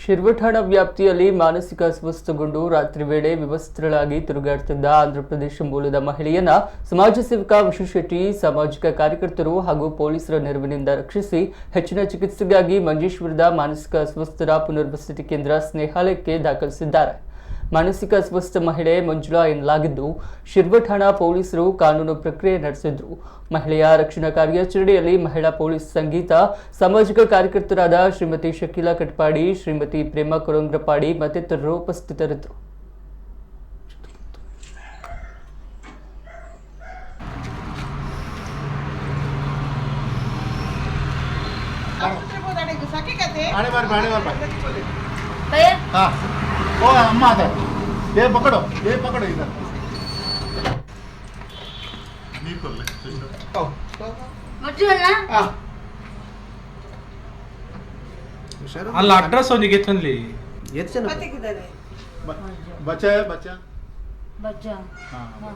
ಶಿರ್ವಠಾಣ ವ್ಯಾಪ್ತಿಯಲ್ಲಿ ಮಾನಸಿಕ ಅಸ್ವಸ್ಥಗೊಂಡು ರಾತ್ರಿ ವೇಳೆ ವಿವಸ್ತ್ರಳಾಗಿ ತಿರುಗಾಡುತ್ತಿದ್ದ ಆಂಧ್ರಪ್ರದೇಶ ಮೂಲದ ಮಹಿಳೆಯನ್ನ ಸಮಾಜ ಸೇವಕ ವಿಶು ಶೆಟ್ಟಿ, ಸಾಮಾಜಿಕ ಕಾರ್ಯಕರ್ತರು ಹಾಗೂ ಪೊಲೀಸರ ನೆರವಿನಿಂದ ರಕ್ಷಿಸಿ ಹೆಚ್ಚಿನ ಚಿಕಿತ್ಸೆಗಾಗಿ ಮಂಜೇಶ್ವರದ ಮಾನಸಿಕ ಅಸ್ವಸ್ಥರ ಪುನರ್ವಸತಿ ಕೇಂದ್ರ ಸ್ನೇಹಾಲಯಕ್ಕೆ ದಾಖಲಿಸಿದ್ದಾರೆ. ಮಾನಸಿಕ ಅಸ್ವಸ್ಥ ಮಹಿಳೆ ಮಂಜುಳಾ ಎನ್ನಲಾಗಿದ್ದು, ಶಿರ್ವಠಾಣ ಪೊಲೀಸರು ಕಾನೂನು ಪ್ರಕ್ರಿಯೆ ನಡೆಸಿದ್ರು. ಮಹಿಳೆಯ ರಕ್ಷಣಾ ಕಾರ್ಯಾಚರಣೆಯಲ್ಲಿ ಮಹಿಳಾ ಪೊಲೀಸ್ ಸಂಗೀತ, ಸಾಮಾಜಿಕ ಕಾರ್ಯಕರ್ತರಾದ ಶ್ರೀಮತಿ ಶಕೀಲಾ ಕಟ್ಪಾಡಿ, ಶ್ರೀಮತಿ ಪ್ರೇಮ ಕೊರಂಗ್ರಪಾಡಿ ಮತ್ತಿತರರು ಉಪಸ್ಥಿತರಿದ್ದರು. हाँ, ओ अम्मा आता है। ये पकड़ो इधर। ಅಲ್ಲ ಅಡ್ರೆಸ್ ಅವನಿಗೆ ಎತ್ತನ್ಲಿ बच्चा है बच्चा बच्चा हाँ